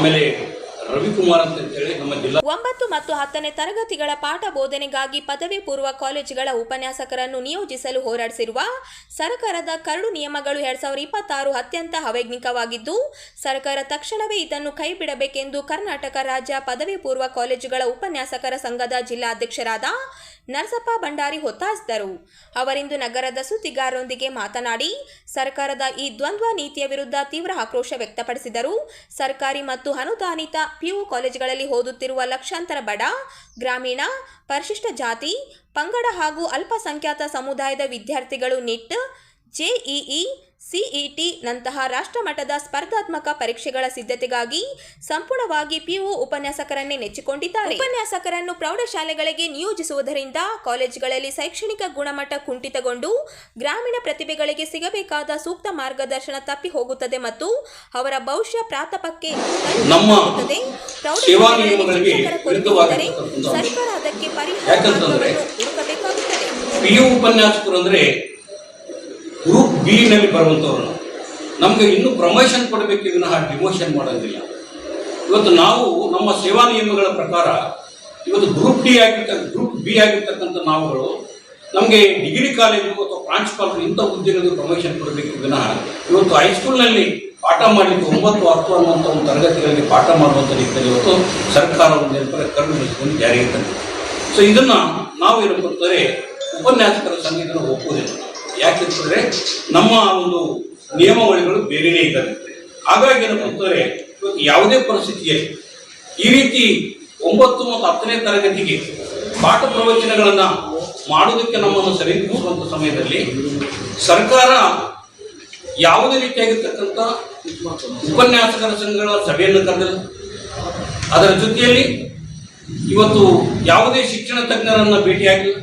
ಆಮೇಲೆ ರವಿಕುಮಾರ್ ಅಂತ ಹೇಳಿ ನಮ್ಮ ಜಿಲ್ಲಾ 9 ಮತ್ತು 10ನೇ ತರಗತಿಗಳ ಪಾಠ ಬೋಧನೆಗಾಗಿ ಪದವಿ ಪೂರ್ವ ಕಾಲೇಜುಗಳ ಉಪನ್ಯಾಸಕರನ್ನು ನಿಯೋಜಿಸಲು ಹೋರಾಡಿಸಿರುವ ಸರ್ಕಾರದ ಕರಡು ನಿಯಮಗಳು 2026 ಅತ್ಯಂತ ಅವೈಜ್ಞಾನಿಕವಾಗಿದ್ದು, ಸರ್ಕಾರ ತಕ್ಷಣವೇ ಇದನ್ನು ಕೈಬಿಡಬೇಕೆಂದು ಕರ್ನಾಟಕ ರಾಜ್ಯ ಪದವಿ ಪೂರ್ವ ಕಾಲೇಜುಗಳ ಉಪನ್ಯಾಸಕರ ಸಂಘದ ಜಿಲ್ಲಾಧ್ಯಕ್ಷರಾದ ನರಸಪ್ಪ ಭಂಡಾರಿ ಒತ್ತಾಯಿಸಿದರು. ಅವರಿಂದು ನಗರದ ಸುದ್ದಿಗಾರರೊಂದಿಗೆ ಮಾತನಾಡಿ, ಸರ್ಕಾರದ ಈ ದ್ವಂದ್ವ ನೀತಿಯ ವಿರುದ್ಧ ತೀವ್ರ ಆಕ್ರೋಶ ವ್ಯಕ್ತಪಡಿಸಿದರು. ಸರ್ಕಾರಿ ಮತ್ತು ಅನುದಾನಿತ ಪಿಯು ಕಾಲೇಜುಗಳಲ್ಲಿ ಓದುತ್ತಿರುವ ಲಕ್ಷಾಂತರ ಬಡ, ಗ್ರಾಮೀಣ, ಪರಿಶಿಷ್ಟ ಜಾತಿ, ಪಂಗಡ ಹಾಗೂ ಅಲ್ಪಸಂಖ್ಯಾತ ಸಮುದಾಯದ ವಿದ್ಯಾರ್ಥಿಗಳು ನೀಟ್, ಜೆಇಇ, ಸಿಇಟಿ ನಂತಹ ರಾಷ್ಟ್ರಮಟ್ಟದ ಸ್ಪರ್ಧಾತ್ಮಕ ಪರೀಕ್ಷೆಗಳ ಸಿದ್ಧತೆಗಾಗಿ ಸಂಪೂರ್ಣವಾಗಿ ಪಿಯು ಉಪನ್ಯಾಸಕರನ್ನೇ ನೆಚ್ಚಿಕೊಂಡಿದ್ದಾರೆ. ಉಪನ್ಯಾಸಕರನ್ನು ಪ್ರೌಢಶಾಲೆಗಳಿಗೆ ನಿಯೋಜಿಸುವುದರಿಂದ ಕಾಲೇಜುಗಳಲ್ಲಿ ಶೈಕ್ಷಣಿಕ ಗುಣಮಟ್ಟ ಕುಂಠಿತಗೊಂಡು ಗ್ರಾಮೀಣ ಪ್ರತಿಭೆಗಳಿಗೆ ಸಿಗಬೇಕಾದ ಸೂಕ್ತ ಮಾರ್ಗದರ್ಶನ ತಪ್ಪಿ ಹೋಗುತ್ತದೆ ಮತ್ತು ಅವರ ಭವಿಷ್ಯ ಪ್ರಾತಪಕ್ಕೆ ಸರ್ಕಾರ ಅದಕ್ಕೆ ಪರಿಹಾರ ಹುಡುಕಬೇಕಾಗುತ್ತದೆ. ಪಿಯು ಉಪನ್ಯಾಸಕರು ಅಂದ್ರೆ ಗ್ರೂಪ್ ಬಿ ನಲ್ಲಿ ಬರುವಂತವ್ರು ನಮ್ಗೆ ಇನ್ನೂ ಪ್ರಮೋಷನ್ ಕೊಡಬೇಕು, ವಿನಃ ಡಿಮೋಷನ್ ಮಾಡೋದಿಲ್ಲ. ಇವತ್ತು ನಾವು ನಮ್ಮ ಸೇವಾ ನಿಯಮಗಳ ಪ್ರಕಾರ ಇವತ್ತು ಗ್ರೂಪ್ ಬಿ ಆಗಿರ್ತಕ್ಕಂಥ ನಾವುಗಳು ನಮಗೆ ಡಿಗ್ರಿ ಕಾಲೇಜು ಅಥವಾ ಪ್ರಾಂಶುಪಾಲರು ಇಂಥ ಹುದ್ದೆಗಳಿಗೆ ಪ್ರಮೋಷನ್ ಕೊಡಬೇಕು, ವಿನಃ ಇವತ್ತು ಹೈಸ್ಕೂಲ್ನಲ್ಲಿ ಪಾಠ ಮಾಡಲಿಕ್ಕೆ 9, 10 ಅನ್ನುವಂಥ ಒಂದು ತರಗತಿಗಳಿಗೆ ಪಾಠ ಮಾಡುವಂಥ ರೀತಿಯಲ್ಲಿ ಇವತ್ತು ಸರ್ಕಾರ ಒಂದು ಕರಡು ಜಾರಿಗೆ ತಂದಿದೆ. ಸೊ ಇದನ್ನ ನಾವು ಏನಂತಾರೆ ಉಪನ್ಯಾಸಕರ ಸಂಘ ಇದನ್ನು ಒಪ್ಪುವುದಿಲ್ಲ. ಯಾಕೆಂತಂದ್ರೆ ನಮ್ಮ ಒಂದು ನಿಯಮಾವಳಿಗಳು ಬೇರೆಯೇ ಇದ್ದಾವೆ. ಹಾಗಾಗಿ ಏನಂತಾರೆ ಇವತ್ತು ಯಾವುದೇ ಪರಿಸ್ಥಿತಿಯಲ್ಲಿ ಈ ರೀತಿ 9 ಮತ್ತು 10ನೇ ತರಗತಿಗೆ ಪಾಠ ಪ್ರವಚನಗಳನ್ನ ಮಾಡುವುದಕ್ಕೆ ನಮ್ಮನ್ನು ಸರಿದೂಗಿಸುವಂತ ಸಮಯದಲ್ಲಿ ಸರ್ಕಾರ ಯಾವುದೇ ರೀತಿಯಾಗಿರ್ತಕ್ಕಂಥ ಉಪನ್ಯಾಸಕರ ಸಂಘಗಳ ಸಭೆಯನ್ನು ಕರೆದಿಲ್ಲ. ಅದರ ಜೊತೆಯಲ್ಲಿ ಇವತ್ತು ಯಾವುದೇ ಶಿಕ್ಷಣ ತಜ್ಞರನ್ನ ಭೇಟಿಯಾಗಿಲ್ಲ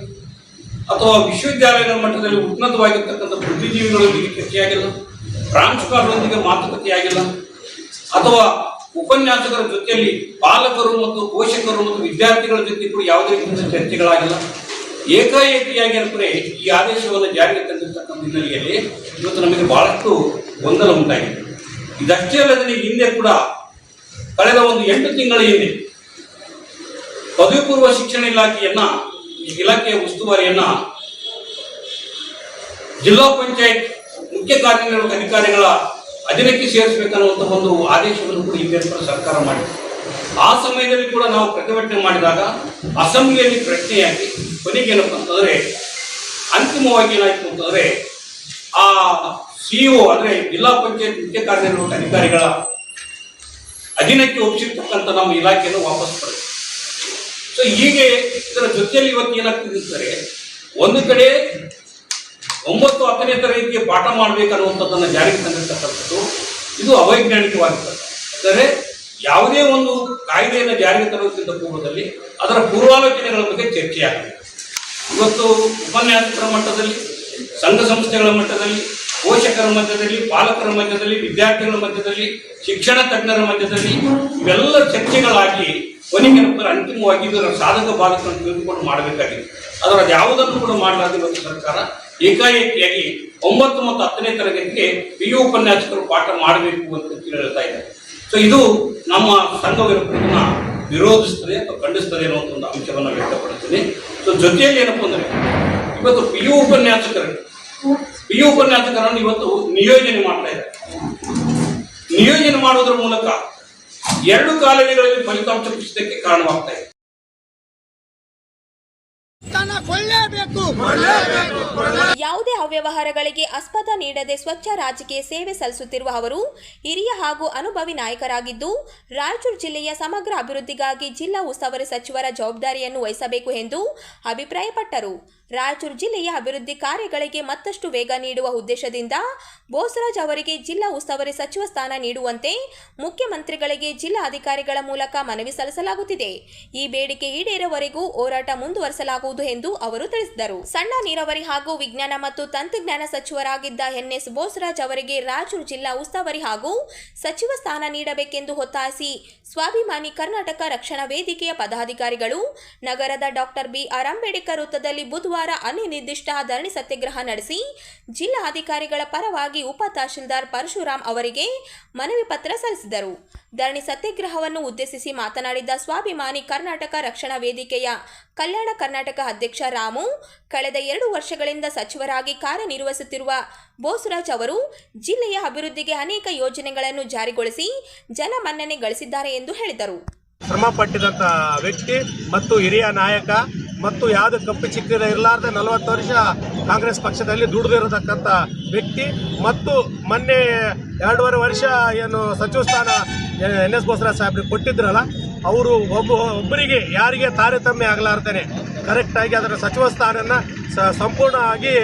ಅಥವಾ ವಿಶ್ವವಿದ್ಯಾಲಯಗಳ ಮಟ್ಟದಲ್ಲಿ ಉನ್ನತವಾಗಿರ್ತಕ್ಕಂಥ ಬುದ್ಧಿಜೀವಿಗಳೊಂದಿಗೆ ಚರ್ಚೆಯಾಗಿಲ್ಲ, ಪ್ರಾಂಶುಪಾಲರೊಂದಿಗೆ ಮಾತುಕತೆಯಾಗಿಲ್ಲ, ಅಥವಾ ಉಪನ್ಯಾಸಕರ ಜೊತೆಯಲ್ಲಿ ಪಾಲಕರು ಮತ್ತು ಪೋಷಕರು ಮತ್ತು ವಿದ್ಯಾರ್ಥಿಗಳ ಜೊತೆ ಕೂಡ ಯಾವುದೇ ರೀತಿಯ ಚರ್ಚೆಗಳಾಗಿಲ್ಲ. ಏಕಾಏಕಿಯಾಗಿ ಅಂದರೆ ಈ ಆದೇಶವನ್ನು ಜಾರಿಗೆ ತಂದಿರತಕ್ಕಂಥ ಹಿನ್ನೆಲೆಯಲ್ಲಿ ಇವತ್ತು ನಮಗೆ ಬಹಳಷ್ಟು ಗೊಂದಲ ಉಂಟಾಗಿದೆ. ಇದಷ್ಟೇ ಅಲ್ಲದೆ ಹಿಂದೆ ಕೂಡ ಕಳೆದ ಒಂದು 8 ತಿಂಗಳ ಹಿಂದೆ ಪದವಿ ಪೂರ್ವ ಶಿಕ್ಷಣ ಇಲಾಖೆಯ ಉಸ್ತುವಾರಿಯನ್ನ ಜಿಲ್ಲಾ ಪಂಚಾಯತ್ ಮುಖ್ಯ ಕಾರ್ಯನಿರ್ವಾಹಕ ಅಧಿಕಾರಿಗಳ ಅಧೀನಕ್ಕೆ ಸೇರಿಸಬೇಕನ್ನುವಂಥ ಒಂದು ಆದೇಶವನ್ನು ಕೂಡ ಹಿಂದೆ ಸರ್ಕಾರ ಮಾಡಿದೆ. ಆ ಸಮಯದಲ್ಲಿ ಕೂಡ ನಾವು ಪ್ರತಿಭಟನೆ ಮಾಡಿದಾಗ ಅಸೆಂಬ್ಲಿಯಲ್ಲಿ ಪ್ರಶ್ನೆಯಾಗಿ ಕೊನೆಗೆ ಏನಪ್ಪ ಅಂತಂದ್ರೆ ಅಂತಿಮವಾಗಿ ಏನಾಯ್ತು ಅಂತಂದ್ರೆ ಆ ಸಿಇಒ ಅಂದ್ರೆ ಜಿಲ್ಲಾ ಪಂಚಾಯತ್ ಮುಖ್ಯ ಕಾರ್ಯನಿರ್ವಾಹಕ ಅಧಿಕಾರಿಗಳ ಅಧೀನಕ್ಕೆ ಒಪ್ಪಿಸಿರ್ತಕ್ಕಂಥ ನಮ್ಮ ಇಲಾಖೆಯನ್ನು ವಾಪಸ್ ಪಡೆದು. ಸೊ ಹೀಗೆ ಇದರ ಜೊತೆಯಲ್ಲಿ ಇವತ್ತು ಏನಾಗ್ತಿದ್ದಾರೆ, ಒಂದು ಕಡೆ 9, 10ನೇ ತರಗತಿಗೆ ಪಾಠ ಮಾಡಬೇಕನ್ನುವಂಥದ್ದನ್ನ ಜಾರಿಗೆ ತಂದಿರ್ತಕ್ಕಂಥದ್ದು ಇದು ಅವೈಜ್ಞಾನಿಕವಾಗಿರ್ತದೆ. ಅಂದರೆ ಯಾವುದೇ ಒಂದು ಕಾಯ್ದೆಯನ್ನು ಜಾರಿಗೆ ತರುವುದಕ್ಕಿಂತ ಪೂರ್ವದಲ್ಲಿ ಅದರ ಪೂರ್ವಾಲೋಚನೆಗಳ ಬಗ್ಗೆ ಚರ್ಚೆಯಾಗಬೇಕು. ಇವತ್ತು ಉಪನ್ಯಾಸಕರ ಮಟ್ಟದಲ್ಲಿ, ಸಂಘ ಸಂಸ್ಥೆಗಳ ಮಟ್ಟದಲ್ಲಿ, ಪೋಷಕರ ಮಧ್ಯದಲ್ಲಿ, ಪಾಲಕರ ಮಧ್ಯದಲ್ಲಿ, ವಿದ್ಯಾರ್ಥಿಗಳ ಮಧ್ಯದಲ್ಲಿ, ಶಿಕ್ಷಣ ತಜ್ಞರ ಮಧ್ಯದಲ್ಲಿ ಇವೆಲ್ಲ ಚರ್ಚೆಗಳಾಗಿ ಕೊನೆಗೆ ಅಂತಿಮವಾಗಿ ಇದರ ಸಾಧಕ ಬಾಧಕಗಳನ್ನು ತಿಳಿದುಕೊಂಡು ಮಾಡಬೇಕಾಗಿದೆ. ಅದರ ಯಾವುದನ್ನು ಕೂಡ ಮಾಡಲಾದ ಇವತ್ತು ಸರ್ಕಾರ ಏಕಾಏಕಿಯಾಗಿ 9 ಮತ್ತು 10ನೇ ತರಗತಿಗೆ ಪಿಯು ಉಪನ್ಯಾಸಕರು ಪಾಠ ಮಾಡಬೇಕು ಅಂತ ಹೇಳ್ತಾ ಇದ್ದಾರೆ. ಸೊ ಇದು ನಮ್ಮ ಸಂಘವಿರೋದನ್ನ ವಿರೋಧಿಸ್ತದೆ ಅಥವಾ ಖಂಡಿಸ್ತದೆ ಅನ್ನುವಂಥ ಒಂದು ಅಂಶವನ್ನು ವ್ಯಕ್ತಪಡಿಸ್ತೀನಿ. ಸೊ ಜೊತೆಯಲ್ಲಿ ಏನಪ್ಪ ಅಂದ್ರೆ ಇವತ್ತು ಪಿಯು ಉಪನ್ಯಾಸಕರನ್ನು ಇವತ್ತು ನಿಯೋಜನೆ ಮಾಡ್ತಾ ಇದ್ದಾರೆ. ನಿಯೋಜನೆ ಮಾಡುವುದರ ಮೂಲಕ 2 ಕಾಲೇಜುಗಳಲ್ಲಿ ಫಲಿತಾಂಶ ಕುಸಿತಕ್ಕೆ ಕಾರಣವಾಗ್ತಾ ಇದೆ. ಯಾವುದೇ ಅವ್ಯವಹಾರಗಳಿಗೆ ಆಸ್ಪದ ನೀಡದೆ ಸ್ವಚ್ಛ ರಾಜಕೀಯ ಸೇವೆ ಸಲ್ಲಿಸುತ್ತಿರುವ ಅವರು ಹಿರಿಯ ಹಾಗೂ ಅನುಭವಿ ನಾಯಕರಾಗಿದ್ದು, ರಾಯಚೂರು ಜಿಲ್ಲೆಯ ಸಮಗ್ರ ಅಭಿವೃದ್ಧಿಗಾಗಿ ಜಿಲ್ಲಾ ಉಸ್ತುವಾರಿ ಸಚಿವರ ಜವಾಬ್ದಾರಿಯನ್ನು ವಹಿಸಬೇಕು ಎಂದು ಅಭಿಪ್ರಾಯಪಟ್ಟರು. ರಾಯಚೂರು ಜಿಲ್ಲೆಯ ಅಭಿವೃದ್ಧಿ ಕಾರ್ಯಗಳಿಗೆ ಮತ್ತಷ್ಟು ವೇಗ ನೀಡುವ ಉದ್ದೇಶದಿಂದ ಬೋಸರಾಜ್ ಅವರಿಗೆ ಜಿಲ್ಲಾ ಉಸ್ತುವಾರಿ ಸಚಿವ ಸ್ಥಾನ ನೀಡುವಂತೆ ಮುಖ್ಯಮಂತ್ರಿಗಳಿಗೆ ಜಿಲ್ಲಾ ಅಧಿಕಾರಿಗಳ ಮೂಲಕ ಮನವಿ ಸಲ್ಲಿಸಲಾಗುತ್ತಿದೆ. ಈ ಬೇಡಿಕೆ ಈಡೇರುವವರೆಗೂ ಹೋರಾಟ ಮುಂದುವರಿಸಲಾಗುವುದು ಎಂದು ಅವರು ತಿಳಿಸಿದರು. ಸಣ್ಣ ನೀರಾವರಿ ಹಾಗೂ ವಿಜ್ಞಾನ ಮತ್ತು ತಂತ್ರಜ್ಞಾನ ಸಚಿವರಾಗಿದ್ದ ಎನ್ಎಸ್ ಬೋಸರಾಜ್ ಅವರಿಗೆ ರಾಯಚೂರು ಜಿಲ್ಲಾ ಉಸ್ತುವಾರಿ ಹಾಗೂ ಸಚಿವ ಸ್ಥಾನ ನೀಡಬೇಕೆಂದು ಒತ್ತಾಯಿಸಿ ಸ್ವಾಭಿಮಾನಿ ಕರ್ನಾಟಕ ರಕ್ಷಣಾ ವೇದಿಕೆಯ ಪದಾಧಿಕಾರಿಗಳು ನಗರದ ಡಾಕ್ಟರ್ ಬಿಆರ್ ಅಂಬೇಡ್ಕರ್ ವೃತ್ತದಲ್ಲಿ ಬುಧವಾರ ಗುರುವಾರ ಅನಿರ್ದಿಷ್ಟ ಧರಣಿ ಸತ್ಯಾಗ್ರಹ ನಡೆಸಿ ಜಿಲ್ಲಾಧಿಕಾರಿಗಳ ಪರವಾಗಿ ಉಪ ತಹಶೀಲ್ದಾರ್ ಪರಶುರಾಮ್ ಅವರಿಗೆ ಮನವಿ ಪತ್ರ ಸಲ್ಲಿಸಿದರು. ಧರಣಿ ಸತ್ಯಾಗ್ರಹವನ್ನು ಉದ್ದೇಶಿಸಿ ಮಾತನಾಡಿದ ಸ್ವಾಭಿಮಾನಿ ಕರ್ನಾಟಕ ರಕ್ಷಣಾ ವೇದಿಕೆಯ ಕಲ್ಯಾಣ ಕರ್ನಾಟಕ ಅಧ್ಯಕ್ಷ ರಾಮು, ಕಳೆದ 2 ವರ್ಷಗಳಿಂದ ಸಚಿವರಾಗಿ ಕಾರ್ಯನಿರ್ವಹಿಸುತ್ತಿರುವ ಬೋಸರಾಜ್ ಅವರು ಜಿಲ್ಲೆಯ ಅಭಿವೃದ್ಧಿಗೆ ಅನೇಕ ಯೋಜನೆಗಳನ್ನು ಜಾರಿಗೊಳಿಸಿ ಜನಮನ್ನಣೆ ಗಳಿಸಿದ್ದಾರೆ ಎಂದು ಹೇಳಿದರು. ಶ್ರಮ ಪಟ್ಟಿದಂಥ ವ್ಯಕ್ತಿ ಮತ್ತು ಹಿರಿಯ ನಾಯಕ ಮತ್ತು ಯಾವುದೇ ಕಪ್ಪು ಚಿಕ್ಕ ಇರಲಾರ್ದೆ 40 ವರ್ಷ ಕಾಂಗ್ರೆಸ್ ಪಕ್ಷದಲ್ಲಿ ದುಡಿದಿರತಕ್ಕಂಥ ವ್ಯಕ್ತಿ ಮತ್ತು ಮೊನ್ನೆ 2.5 ವರ್ಷ ಏನು ಸಚಿವ ಸ್ಥಾನ NS ಬೋಸರಾಜ್ ಸಾಹೇಬ್ರಿಗೆ ಕೊಟ್ಟಿದ್ರಲ್ಲ, ಅವರು ಒಬ್ಬರಿಗೆ ಯಾರಿಗೆ ತಾರತಮ್ಯ ಆಗಲಾರ್ದೇನೆ ಕರೆಕ್ಟಾಗಿ ಅದರ ಸಚಿವ ಸ್ಥಾನನ ಸಂಪೂರ್ಣವಾಗಿ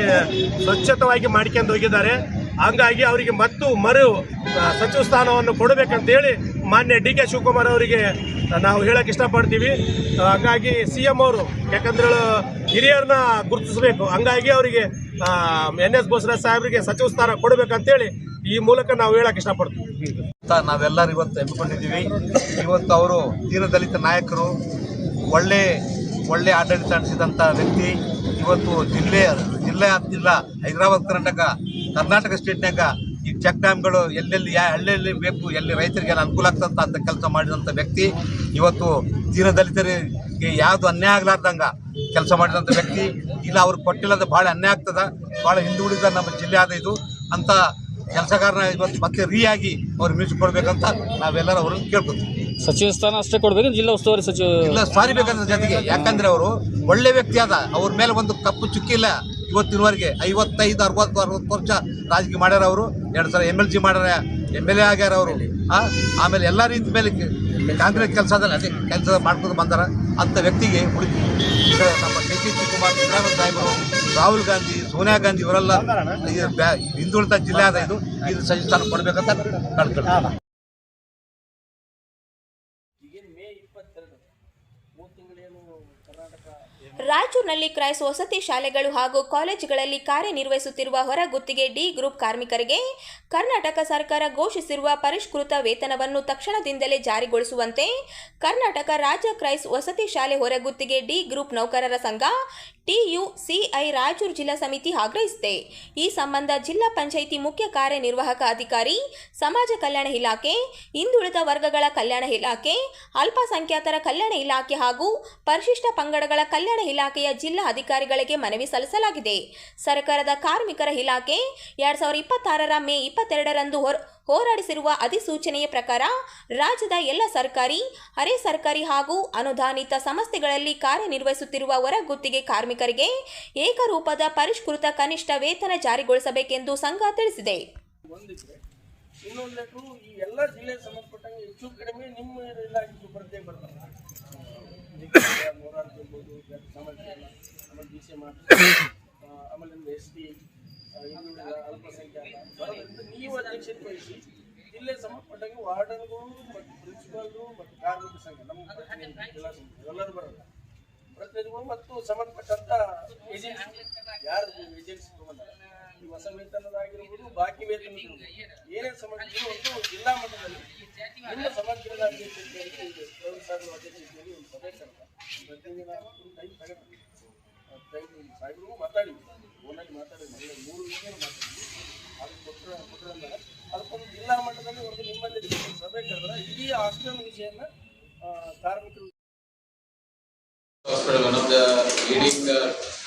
ಸ್ವಚ್ಛತವಾಗಿ ಮಾಡ್ಕೊಂಡು ಹೋಗಿದ್ದಾರೆ. ಹಂಗಾಗಿ ಅವರಿಗೆ ಮರು ಸಚಿವ ಸ್ಥಾನವನ್ನು ಕೊಡಬೇಕಂತೇಳಿ ಮಾನ್ಯ DK ಶಿವಕುಮಾರ್ ಅವರಿಗೆ ನಾವು ಹೇಳಕ್ಕೆ ಇಷ್ಟಪಡ್ತೀವಿ. ಹಂಗಾಗಿ CM ಅವರು ಯಾಕಂದ್ರೆ ಹಿರಿಯರನ್ನ ಗುರುತಿಸಬೇಕು, ಹಂಗಾಗಿ ಅವರಿಗೆ NS ಬೋಸರಾಜ್ ಸಾಹೇಬರಿಗೆ ಸಚಿವ ಸ್ಥಾನ ಕೊಡಬೇಕಂತೇಳಿ ಈ ಮೂಲಕ ನಾವು ಹೇಳಕ್ಕೆ ಇಷ್ಟಪಡ್ತೀವಿ. ನಾವೆಲ್ಲರೂ ಇವತ್ತು ಹೆಮ್ಮಿಕೊಂಡಿದ್ದೀವಿ. ಇವತ್ತು ಅವರು ದೀನದಲಿತ ನಾಯಕರು, ಒಳ್ಳೆ ಆಡಳಿತ ನಡೆಸಿದಂಥ ವ್ಯಕ್ತಿ. ಇವತ್ತು ಜಿಲ್ಲೆ ಹೈದರಾಬಾದ್ ಕರ್ನಾಟಕ ಸ್ಟೇಟ್ನಾಗ ಈ ಚೆಕ್ ಡ್ಯಾಮ್ಗಳು ಎಲ್ಲೆಲ್ಲಿ ಬೇಕು, ಎಲ್ಲಿ ರೈತರಿಗೆ ಅನುಕೂಲ ಆಗ್ತಂತ ಕೆಲಸ ಮಾಡಿದಂಥ ವ್ಯಕ್ತಿ. ಇವತ್ತು ದೀನದಲಿತರಿಗೆ ಯಾವುದು ಅನ್ಯಾಯ ಆಗ್ಲಾರ್ದಂಗ ಕೆಲಸ ಮಾಡಿದಂಥ ವ್ಯಕ್ತಿ. ಇಲ್ಲ ಅವ್ರು ಕೊಟ್ಟಿಲ್ಲದ ಭಾಳ ಅನ್ಯಾಯ ಆಗ್ತದ, ಭಾಳ ಹಿಂದುಳಿದ ನಮ್ಮ ಜಿಲ್ಲೆ ಆದ ಇದು ಅಂತ ಕೆಲಸಗಾರನ ಇವತ್ತು ಮತ್ತೆ ಆಗಿ ಅವ್ರು ಮೀಸಿಕೊಡ್ಬೇಕಂತ ನಾವೆಲ್ಲರೂ ಅವ್ರನ್ನ ಕೇಳ್ಕೊತೀವಿ. ಸಚಿವ ಸ್ಥಾನ ಅಷ್ಟೇ ಕೊಡ್ಬೇಕು, ಜಿಲ್ಲಾ ಉಸ್ತುವಾರಿ ಸಚಿವ ಇಲ್ಲ ಸಾರಿ ಬೇಕಂತ ಜೊತೆಗೆ. ಯಾಕಂದ್ರೆ ಅವರು ಒಳ್ಳೆ ವ್ಯಕ್ತಿ ಆದ, ಅವ್ರ ಮೇಲೆ ಒಂದು ಕಪ್ಪು ಚುಕ್ಕಿಲ್ಲ. ಇವತ್ತಿನವರೆಗೆ 55, 60 ವರ್ಷ ರಾಜಕೀಯ ಮಾಡ್ಯಾರ. ಅವರು 2 ಸಲ MLG ಮಾಡ್ಯಾರ, MLA ಆಗ್ಯಾರ ಅವರು. ಆಮೇಲೆ ಎಲ್ಲ ರೀತಿ ಮೇಲೆ ಕಾಂಗ್ರೆಸ್ ಕೆಲಸದಲ್ಲಿ ಅದೇ ಕೆಲಸ ಮಾಡ್ಕೊಂಡು ಬಂದಾರ ಅಂಥ ವ್ಯಕ್ತಿಗೆ ಈಗ ನಮ್ಮ DK ಶಿವಕುಮಾರ್, ಸಿದ್ದರಾಮಯ್ಯ ಸಾಹೇಬರು, ರಾಹುಲ್ ಗಾಂಧಿ, ಸೋನಿಯಾ ಗಾಂಧಿ ಇವರೆಲ್ಲ ಹಿಂದುಳಿದ ಜಿಲ್ಲೆ ಆದ ಇದು ಸಚಿವ ಸ್ಥಾನ ಕೊಡಬೇಕಂತ ಕಳ್ಕೊಳ್ಳಿ. ರಾಯಚೂರಿನಲ್ಲಿ ಕ್ರೈಸ್ ವಸತಿ ಶಾಲೆಗಳು ಹಾಗೂ ಕಾಲೇಜುಗಳಲ್ಲಿ ಕಾರ್ಯನಿರ್ವಹಿಸುತ್ತಿರುವ ಹೊರಗುತ್ತಿಗೆ ಡಿ ಗ್ರೂಪ್ ಕಾರ್ಮಿಕರಿಗೆ ಕರ್ನಾಟಕ ಸರ್ಕಾರ ಘೋಷಿಸಿರುವ ಪರಿಷ್ಕೃತ ವೇತನವನ್ನು ತಕ್ಷಣದಿಂದಲೇ ಜಾರಿಗೊಳಿಸುವಂತೆ ಕರ್ನಾಟಕ ರಾಜ್ಯ ಕ್ರೈಸ್ ವಸತಿ ಶಾಲೆ ಹೊರಗುತ್ತಿಗೆ ಡಿ ಗ್ರೂಪ್ ನೌಕರರ ಸಂಘ TUCI ರಾಯಚೂರು ಜಿಲ್ಲಾ ಸಮಿತಿ ಆಗ್ರಹಿಸಿದೆ. ಈ ಸಂಬಂಧ ಜಿಲ್ಲಾ ಪಂಚಾಯಿತಿ ಮುಖ್ಯ ಕಾರ್ಯನಿರ್ವಾಹಕ ಅಧಿಕಾರಿ, ಸಮಾಜ ಕಲ್ಯಾಣ ಇಲಾಖೆ, ಹಿಂದುಳಿದ ವರ್ಗಗಳ ಕಲ್ಯಾಣ ಇಲಾಖೆ, ಅಲ್ಪಸಂಖ್ಯಾತರ ಕಲ್ಯಾಣ ಇಲಾಖೆ ಹಾಗೂ ಪರಿಶಿಷ್ಟ ಪಂಗಡಗಳ ಕಲ್ಯಾಣ ಇಲಾಖೆಯ ಜಿಲ್ಲಾ ಅಧಿಕಾರಿಗಳಿಗೆ ಮನವಿ ಸಲ್ಲಿಸಲಾಗಿದೆ. ಸರ್ಕಾರದ ಕಾರ್ಮಿಕರ ಇಲಾಖೆ 2026 ಮೇ 22ರಂದು ಹೊರಡಿಸಿರುವ ಅಧಿಸೂಚನೆಯ ಪ್ರಕಾರ ರಾಜ್ಯದ ಎಲ್ಲ ಸರ್ಕಾರಿ, ಅರೆ ಸರ್ಕಾರಿ ಹಾಗೂ ಅನುದಾನಿತ ಸಂಸ್ಥೆಗಳಲ್ಲಿ ಕಾರ್ಯನಿರ್ವಹಿಸುತ್ತಿರುವ ಹೊರಗುತ್ತಿಗೆ ಕಾರ್ಮಿಕರಿಗೆ ಏಕರೂಪದ ಪರಿಷ್ಕೃತ ಕನಿಷ್ಠ ವೇತನ ಜಾರಿಗೊಳಿಸಬೇಕೆಂದು ಸಂಘ ತಿಳಿಸಿದೆ. ಇನ್ನೊಂದು ಲೆಟ್ರು ಈ ಎಲ್ಲ ಜಿಲ್ಲೆಗೆ ಸಂಬಂಧಪಟ್ಟಂಗೆ ಹೆಚ್ಚು ಕಡಿಮೆ ನಿಮ್ಮ ಇಲಾಖೆಗೆ ಬರದೇ ಬರ್ತಾರೆ. ಆಮೇಲೆ BC ಆಮೇಲೆ ST, ಅಲ್ಪಸಂಖ್ಯಾತ ಬರೋದ್ರಿಂದ ನೀವು ಅಧ್ಯಕ್ಷತೆ ವಹಿಸಿ ಜಿಲ್ಲೆ ಸಂಬಂಧಪಟ್ಟಂಗೆ ವಾರ್ಡನ್ಗಳು ಮತ್ತು ಪ್ರಿನ್ಸಿಪಾಲ್ರು ಮತ್ತು ಕಾರ್ಮಿಕ ಸಂಘ ನಮ್ಮ ಜಿಲ್ಲಾ ಸಂಘ ಎಲ್ಲರೂ ಬರೋಲ್ಲ. ಪ್ರತಿನಿಧಿಗಳು ಮತ್ತು ಸಂಬಂಧಪಟ್ಟಂತ ಏಜೆನ್ಸಿ ಯಾರು ಏಜೆನ್ಸಿ ತಗೊಂಡಾರ ಈ ಹೊಸ ವೇತನದಾಗಿರ್ಬೋದು, ಬಾಕಿ ವೇತನ ಏನೇ ಸಮಸ್ಯೆ ಒಂದು ಜಿಲ್ಲಾ ಮಟ್ಟದಲ್ಲಿ ನಿಮ್ಮ ಸಮಗ್ರದ ಅಧ್ಯಕ್ಷತೆಯಲ್ಲಿ ಅಧ್ಯಕ್ಷತೆಯಲ್ಲಿ ಒಂದು ಸಭೆ ಕರೆದ ಪ್ರತಿದಿನ ಟೈಮ್ ತಗೊಂಡು ಸಾಹೇಬರು ಮಾತಾಡಿ ಫೋನಲ್ಲಿ ಮಾತಾಡಿ 3 ವಿಷಯ ಮಾತಾಡಿ ಅದು ಕೊಟ್ಟರೆ ಅದಕ್ಕೊಂದು ಜಿಲ್ಲಾ ಮಟ್ಟದಲ್ಲಿ ಒಂದು ನಿಮ್ಮಲ್ಲಿ ಸಭೆ ಕರೆದ್ರೆ ಇಡೀ ಹಾಸ್ಟೆಲ್ ವಿಷಯನ ಕಾರ್ಮಿಕರು. Hospital, one of the leading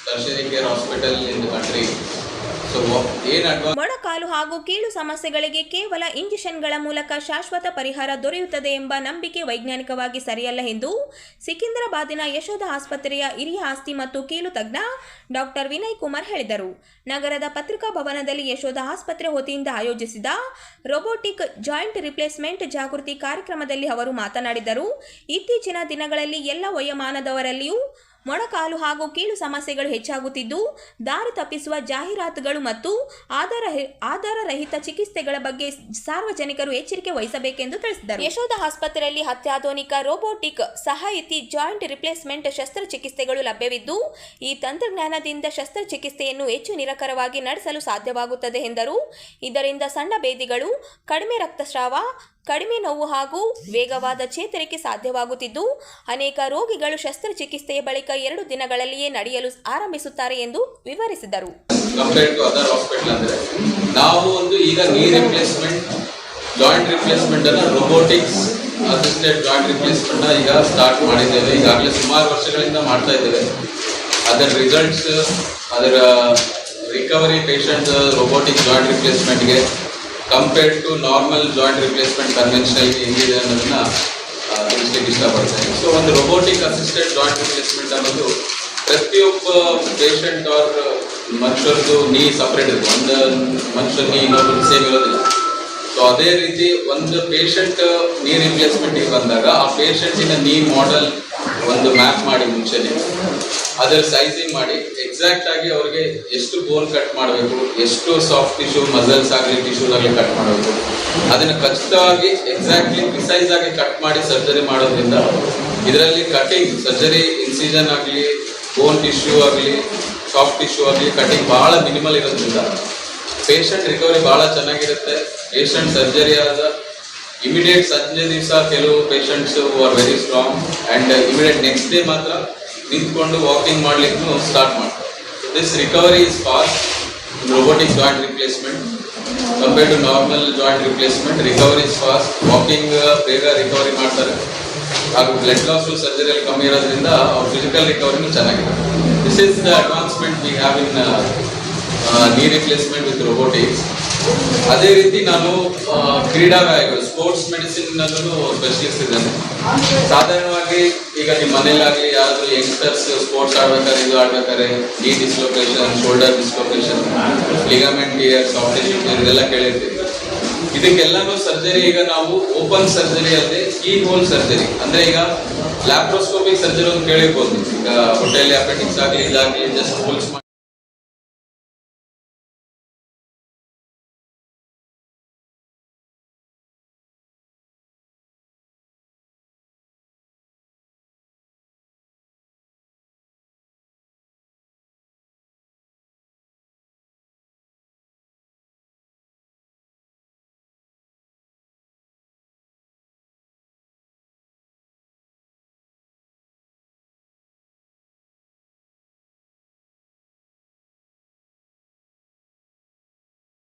tertiary care hospital in the country. So, ಮೊಣಕಾಲು ಹಾಗೂ ಕೀಲು ಸಮಸ್ಯೆಗಳಿಗೆ ಕೇವಲ ಇಂಜೆಕ್ಷನ್ಗಳ ಮೂಲಕ ಶಾಶ್ವತ ಪರಿಹಾರ ದೊರೆಯುತ್ತದೆ ಎಂಬ ನಂಬಿಕೆ ವೈಜ್ಞಾನಿಕವಾಗಿ ಸರಿಯಲ್ಲ ಎಂದು ಸಿಕಿಂದ್ರಾಬಾದಿನ ಯಶೋಧ ಆಸ್ಪತ್ರೆಯ ಹಿರಿಯ ಆಸ್ತಿ ಮತ್ತು ಕೀಲು ತಜ್ಞ ಡಾಕ್ಟರ್ ವಿನಯ್ ಕುಮಾರ್ ಹೇಳಿದರು. ನಗರದ ಪತ್ರಿಕಾ ಭವನದಲ್ಲಿ ಯಶೋಧ ಆಸ್ಪತ್ರೆ ವತಿಯಿಂದ ಆಯೋಜಿಸಿದ ರೋಬೋಟಿಕ್ ಜಾಯಿಂಟ್ ರಿಪ್ಲೇಸ್ಮೆಂಟ್ ಜಾಗೃತಿ ಕಾರ್ಯಕ್ರಮದಲ್ಲಿ ಅವರು ಮಾತನಾಡಿದರು. ಇತ್ತೀಚಿನ ದಿನಗಳಲ್ಲಿ ಎಲ್ಲ ವಯೋಮಾನದವರಲ್ಲಿಯೂ ಮೊಣಕಾಲು ಹಾಗೂ ಕೀಲು ಸಮಸ್ಯೆಗಳು ಹೆಚ್ಚಾಗುತ್ತಿದ್ದು, ದಾರಿ ತಪ್ಪಿಸುವ ಜಾಹೀರಾತುಗಳು ಮತ್ತು ಆಧಾರರಹಿತ ಚಿಕಿತ್ಸೆಗಳ ಬಗ್ಗೆ ಸಾರ್ವಜನಿಕರು ಎಚ್ಚರಿಕೆ ವಹಿಸಬೇಕೆಂದು ತಿಳಿಸಿದರು. ಯಶೋಧ ಆಸ್ಪತ್ರೆಯಲ್ಲಿ ಅತ್ಯಾಧುನಿಕ ರೋಬೋಟಿಕ್ ಸಹಾಯತಿ ಜಾಯಿಂಟ್ ರಿಪ್ಲೇಸ್ಮೆಂಟ್ ಶಸ್ತ್ರಚಿಕಿತ್ಸೆಗಳು ಲಭ್ಯವಿದ್ದು, ಈ ತಂತ್ರಜ್ಞಾನದಿಂದ ಶಸ್ತ್ರಚಿಕಿತ್ಸೆಯನ್ನು ಹೆಚ್ಚು ನಿಖರವಾಗಿ ನಡೆಸಲು ಸಾಧ್ಯವಾಗುತ್ತದೆ ಎಂದರು. ಇದರಿಂದ ಸಣ್ಣ ಬೇದಿಗಳು, ಕಡಿಮೆ ರಕ್ತಸ್ರಾವ, ಕಡಿಮೆ ನೋವು ಹಾಗೂ ವೇಗವಾದ ಚೇತರಿಕೆ ಸಾಧ್ಯವಾಗುತ್ತಿದ್ದು ಅನೇಕ ರೋಗಿಗಳು ಶಸ್ತ್ರಚಿಕಿತ್ಸೆಯ ಬಳಿಕ 2 ದಿನಗಳಲ್ಲಿಯೇ ನಡೆಯಲು ಆರಂಭಿಸುತ್ತಾರೆ ಎಂದು ವಿವರಿಸಿದರು. ಕಂಪೇರ್ಡ್ ಟು ಅದರ್ ಹಾಸ್ಪಿಟಲ್ ಅಂದ್ರೆ ನಾವು ಒಂದು ಈಗ ನೀ ರಿಪ್ಲೇಸ್ಮೆಂಟ್ ಜಾಯಿಂಟ್ ರಿಪ್ಲೇಸ್ಮೆಂಟ್ ಅನ್ನು ರೋಬೋಟಿಕ್ಸ್ ಅಸಿಸ್ಟೆಡ್ ಜಾಯಿಂಟ್ ರಿಪ್ಲೇಸ್ಮೆಂಟ್ ಈಗ ಸ್ಟಾರ್ಟ್ ಮಾಡಿದ್ದೇವೆ. ಈಗಾಗಲೇ ಸುಮಾರು ವರ್ಷಗಳಿಂದ ಮಾಡ್ತಾ ಇದ್ದೇವೆ. ಅದರ ರಿಸಲ್ಟ್ಸ್, ಅದರ ರಿಕವರಿ ಪೇಷಂಟ್ ರೋಬೋಟಿಕ್ ಜಾಯಿಂಟ್ ರಿಪ್ಲೇಸ್ಮೆಂಟ್ಗೆ compared to normal joint replacement conventional ಹೆಂಗಿದೆ ಅನ್ನೋದನ್ನ ತಿಳಿಸ್ಲಿಕ್ಕೆ ಇಷ್ಟಪಡ್ತೇನೆ. ಸೊ ಒಂದು ರೋಬೋಟಿಕ್ ಅಸಿಸ್ಟೆಡ್ ಜಾಯಿಂಟ್ ರಿಪ್ಲೇಸ್ಮೆಂಟ್ ಅನ್ನೋದು ಪ್ರತಿಯೊಬ್ಬ ಪೇಷಂಟ್ ಅವ್ರ ಮನುಷ್ಯರದ್ದು ನೀ ಸಪ್ರೇಟ್ ಇರುತ್ತೆ. ಒಂದು ಮನುಷ್ಯರ ನೀ ಇನ್ನೊಬ್ಬರು ಸೇಮ್ ಇರೋದಿಲ್ಲ. ಸೊ ಅದೇ ರೀತಿ ಒಂದು ಪೇಷಂಟ್ ನೀ ರಿಪ್ಲೇಸ್ಮೆಂಟ್ಗೆ ಬಂದಾಗ ಆ ಪೇಷಂಟಿನ ನೀ ಮಾಡೆಲ್ ಒಂದು ಮ್ಯಾಪ್ ಮಾಡಿ ಮುಂಚೆನೆ ಅದರ ಸೈಜಿಂಗ್ ಮಾಡಿ ಎಕ್ಸಾಕ್ಟ್ ಆಗಿ ಅವ್ರಿಗೆ ಎಷ್ಟು ಬೋನ್ ಕಟ್ ಮಾಡಬೇಕು, ಎಷ್ಟು ಸಾಫ್ಟ್ ಟಿಶ್ಯೂ ಮಸಲ್ಸ್ ಆಗಲಿ ಟಿಶ್ಯೂಸ್ ಆಗಲಿ ಕಟ್ ಮಾಡಬೇಕು, ಅದನ್ನು ಖಚಿತವಾಗಿ ಎಕ್ಸಾಕ್ಟ್ಲಿ ಪ್ರಿಸೈಸ್ ಆಗಿ ಕಟ್ ಮಾಡಿ ಸರ್ಜರಿ ಮಾಡೋದ್ರಿಂದ ಇದರಲ್ಲಿ ಕಟಿಂಗ್ ಸರ್ಜರಿ ಇನ್ಸಿಷನ್ ಆಗಲಿ ಬೋನ್ ಟಿಶ್ಯೂ ಆಗಲಿ ಸಾಫ್ಟ್ ಟಿಶ್ಯೂ ಆಗಲಿ ಕಟಿಂಗ್ ಬಹಳ ಮಿನಿಮಲ್ ಇರೋದ್ರಿಂದ ಪೇಷಂಟ್ ರಿಕವರಿ ಬಹಳ ಚೆನ್ನಾಗಿರುತ್ತೆ. ಪೇಷಂಟ್ ಸರ್ಜರಿ ಆದ ಇಮಿಡಿಯೇಟ್ ಸಂಜೆ ದಿವಸ ಕೆಲವು patients are very strong and immediate next day ಮಾತ್ರ ನಿಂತ್ಕೊಂಡು ವಾಕಿಂಗ್ ಮಾಡ್ಲಿಕ್ಕೂ ಸ್ಟಾರ್ಟ್ ಮಾಡ್ತಾರೆ. This recovery is fast robotic joint replacement compared to normal joint replacement. Recovery is fast, walking ಬೇಗ ರಿಕವರಿ ಮಾಡ್ತಾರೆ ಹಾಗೂ ಬ್ಲಡ್ ಲಾಸು ಸರ್ಜರಿಯಲ್ಲಿ ಕಮ್ಮಿ ಇರೋದ್ರಿಂದ ಅವ್ರ ಫಿಸಿಕಲ್ ರಿಕವರಿನೂ ಚೆನ್ನಾಗಿದೆ. This is the advancement we have in ನೀ ರಿಪ್ಲೇಸ್ಮೆಂಟ್ ವಿತ್ ರೋಬೋಟಿಕ್ಸ್. ಅದೇ ರೀತಿ ನಾನು ಕ್ರೀಡಾ ವ್ಯಾಯಾಮ ಸ್ಪೋರ್ಟ್ಸ್ ಮೆಡಿಸಿನ್ ನಲ್ಲೂ ಸ್ಪೆಷಲಿಸ್ಟ್ ಇದ್ದೇನೆ. ಸಾಧಾರಣವಾಗಿ ಈಗ ನಿಮ್ಮ ಮನೇಲಾಗಲಿ ಯಾರಾದರೂ ಯಂಗ್ಸ್ಟರ್ಸ್ ಸ್ಪೋರ್ಟ್ಸ್ ಆಡ್ಬೇಕಾದ್ರೆ ಇದು ಆಡ್ಬೇಕಾದ್ರೆ ನೀ dislocation, shoulder dislocation, ligament tear, soft tissue tear ಇದೆಲ್ಲ ಕೇಳಿರ್ತೀವಿ. ಇದಕ್ಕೆಲ್ಲನೂ ಸರ್ಜರಿ ಈಗ ನಾವು ಓಪನ್ ಸರ್ಜರಿ ಅಲ್ಲದೆ ಕೀ ಹೋಲ್ ಸರ್ಜರಿ ಅಂದ್ರೆ ಈಗ ಲ್ಯಾಪ್ರೋಸ್ಕೋಪಿಕ್ ಸರ್ಜರಿ ಒಂದು ಕೇಳಿರ್ಬೋದು. ಈಗ ಹೊಟ್ಟೆಯಲ್ಲಿ ಅಪೆಂಡಿಕ್ಸ್ ಆಗಲಿ ಇದಾಗಲಿ ಜಸ್ಟ್ ಹೋಲ್ಸ್